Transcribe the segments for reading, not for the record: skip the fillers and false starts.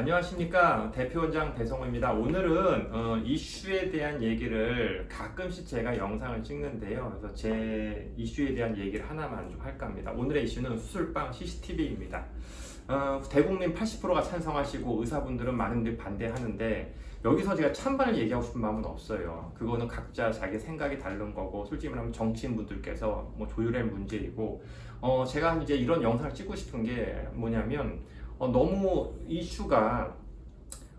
안녕하십니까, 대표원장 배성호입니다. 오늘은 이슈에 대한 얘기를 가끔씩 제가 영상을 찍는데요. 그래서 제 이슈에 대한 얘기를 하나만 좀 할까 합니다. 오늘의 이슈는 수술방 CCTV입니다. 대국민 80%가 찬성하시고 의사분들은 많은 분들이 반대하는데, 여기서 제가 찬반을 얘기하고 싶은 마음은 없어요. 그거는 각자 자기 생각이 다른 거고, 솔직히 말하면 정치인분들께서 뭐 조율할 문제이고, 제가 이제 이런 영상을 찍고 싶은 게 뭐냐면, 너무 이슈가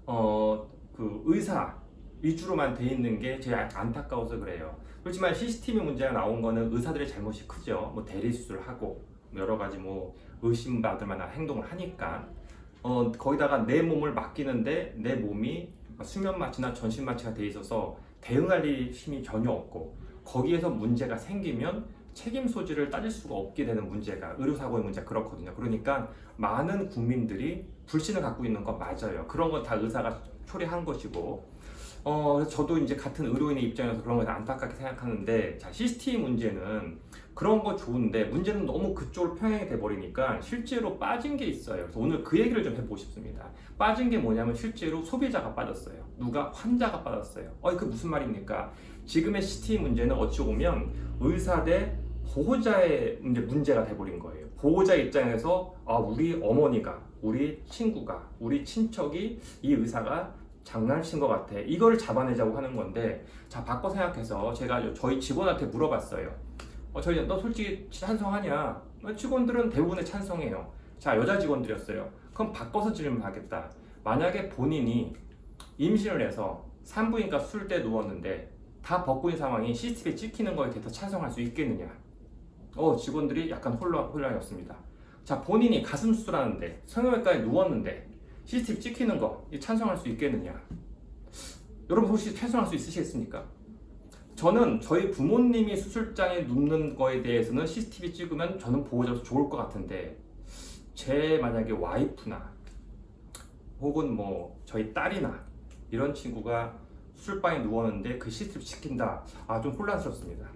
그 의사 위주로만 돼 있는 게 제가 안타까워서 그래요. 그렇지만 CCTV 문제가 나온 거는 의사들의 잘못이 크죠. 뭐 대리수술하고 여러 가지 뭐 의심받을 만한 행동을 하니까 거기다가 내 몸을 맡기는데 내 몸이 수면 마취나 전신 마취가 돼 있어서 대응할 힘이 전혀 없고, 거기에서 문제가 생기면 책임 소지를 따질 수가 없게 되는 문제가 의료사고의 문제가 그렇거든요. 그러니까 많은 국민들이 불신을 갖고 있는 건 맞아요. 그런 건 다 의사가 초래한 것이고, 그래서 저도 이제 같은 의료인의 입장에서 그런 걸 안타깝게 생각하는데, 자, CCTV 문제는 그런 거 좋은데 문제는 너무 그쪽으로 평행이 돼 버리니까 실제로 빠진 게 있어요. 그래서 오늘 그 얘기를 좀 해보고 싶습니다. 빠진 게 뭐냐면 실제로 소비자가 빠졌어요. 누가? 환자가 빠졌어요. 그 무슨 말입니까? 지금의 CCTV 문제는 어찌 보면 의사 대 보호자의 문제가 돼버린 거예요. 보호자 입장에서 우리 어머니가, 우리 친구가, 우리 친척이 이 의사가 장난친 것 같아, 이거를 잡아내자고 하는 건데, 자, 바꿔 생각해서 제가 저희 직원한테 물어봤어요. 너 솔직히 찬성하냐? 직원들은 대부분의 찬성해요. 자, 여자 직원들이었어요. 그럼 바꿔서 질문하겠다. 만약에 본인이 임신을 해서 산부인과 수술대에 누웠는데 다 벗고 있는 상황이 CCTV에 찍히는 거에 대해서 찬성할 수 있겠느냐? 직원들이 약간 혼란이었습니다. 자, 본인이 가슴 수술하는데 성형외과에 누웠는데 CCTV 찍히는 거 찬성할 수 있겠느냐? 여러분 혹시 찬성할 수 있으시겠습니까? 저는 저희 부모님이 수술장에 눕는 거에 대해서는 CCTV 찍으면 저는 보호자로서 좋을 것 같은데, 제 만약에 와이프나 혹은 뭐 저희 딸이나 이런 친구가 수술방에 누웠는데 그 CCTV 찍힌다, 좀 혼란스럽습니다.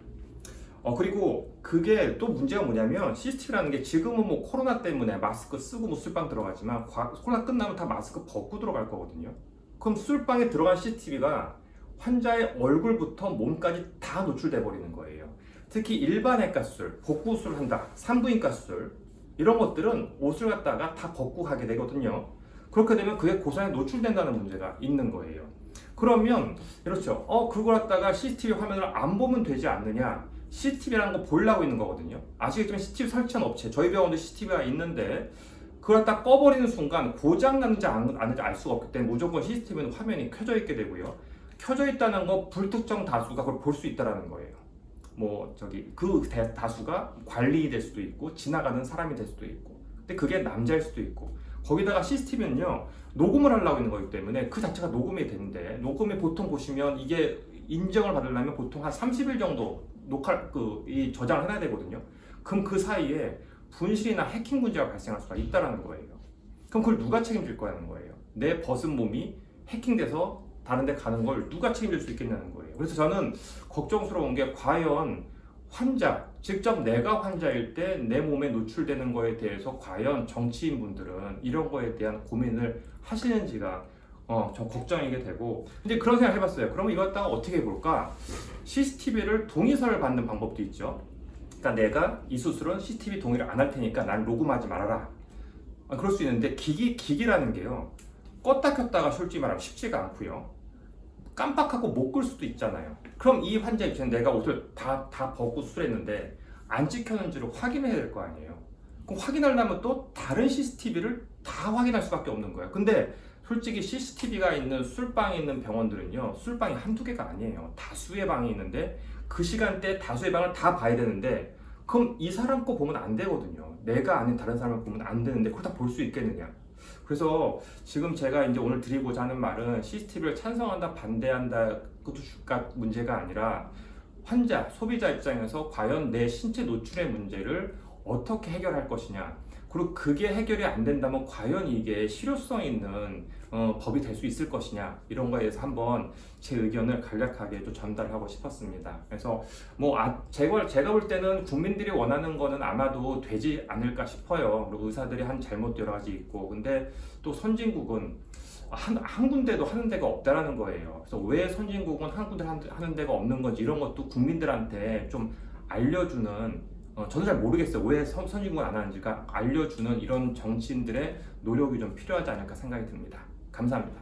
그리고 그게 또 문제가 뭐냐면, CCTV라는 게 지금은 뭐 코로나 때문에 마스크 쓰고 뭐 수술방 들어가지만 코로나 끝나면 다 마스크 벗고 들어갈 거거든요. 그럼 수술방에 들어간 CCTV가 환자의 얼굴부터 몸까지 다 노출돼 버리는 거예요. 특히 일반외과 수술, 복부 수술 한다, 산부인과 수술, 이런 것들은 옷을 갖다가 다 벗고 가게 되거든요. 그렇게 되면 그게 고상에 노출된다는 문제가 있는 거예요. 그러면 그렇죠, 그걸 갖다가 CCTV 화면을 안 보면 되지 않느냐? CCTV라는 거 보려고 있는 거거든요. 아시겠지만 CCTV 설치한 업체, 저희 병원도 CCTV가 있는데 그걸 갖다 꺼버리는 순간 고장 났는지 안 났는지 알 수가 없기 때문에 무조건 CCTV는 화면이 켜져 있게 되고요. 켜져 있다는 거 불특정 다수가 그걸 볼 수 있다는 거예요. 그 다수가 관리이 될 수도 있고 지나가는 사람이 될 수도 있고, 근데 그게 남자일 수도 있고, 거기다가 CCTV는요 녹음을 하려고 있는 거기 때문에 그 자체가 녹음이 되는데, 녹음이 보통 보시면 이게 인정을 받으려면 보통 한 30일 정도 이 저장을 해놔야 되거든요. 그럼 그 사이에 분실이나 해킹 문제가 발생할 수가 있다는 거예요. 그럼 그걸 누가 책임질 거라는 거예요. 내 벗은 몸이 해킹돼서 다른 데 가는 걸 누가 책임질 수 있겠냐는 거예요. 그래서 저는 걱정스러운 게, 과연 환자, 직접 내가 환자일 때 내 몸에 노출되는 거에 대해서 과연 정치인분들은 이런 거에 대한 고민을 하시는지가 좀 걱정이게 되고, 근데 그런 생각 해봤어요. 그러면 이거 갖다가 어떻게 해볼까? CCTV를 동의서를 받는 방법도 있죠. 그러니까 내가 이 수술은 CCTV 동의를 안 할 테니까 난 녹음하지 말아라. 그럴 수 있는데 기기라는 게요, 껐다 켰다가 솔직히 말하면 쉽지가 않고요. 깜빡하고 못 끌 수도 있잖아요. 그럼 이 환자 입장에 내가 옷을 다 벗고 수술했는데 안 찍혔는지를 확인해야 될 거 아니에요. 그럼 확인하려면 또 다른 CCTV를 다 확인할 수밖에 없는 거예요. 근데 솔직히 CCTV가 있는 수술방에 있는 병원들은요, 수술방이 한두 개가 아니에요. 다수의 방이 있는데 그 시간대 다수의 방을 다 봐야 되는데, 그럼 이 사람 거 보면 안 되거든요. 내가 아닌 다른 사람을 보면 안 되는데 그걸 다 볼 수 있겠느냐? 그래서 지금 제가 이제 오늘 드리고자 하는 말은, CCTV를 찬성한다 반대한다 그것도 문제가 아니라, 환자, 소비자 입장에서 과연 내 신체 노출의 문제를 어떻게 해결할 것이냐, 그리고 그게 해결이 안 된다면 과연 이게 실효성 있는 법이 될 수 있을 것이냐 이런 거에 대해서 한번 제 의견을 간략하게 좀 전달하고 싶었습니다. 그래서 뭐 제가 볼 때는 국민들이 원하는 거는 아마도 되지 않을까 싶어요. 그리고 의사들이 한 잘못도 여러 가지 있고, 근데 또 선진국은 한 군데도 하는 데가 없다라는 거예요. 그래서 왜 선진국은 한 군데 하는 데가 없는 건지 이런 것도 국민들한테 좀 알려주는, 저는 잘 모르겠어요. 왜 선진국은 안 하는지가 알려주는 이런 정치인들의 노력이 좀 필요하지 않을까 생각이 듭니다. 감사합니다.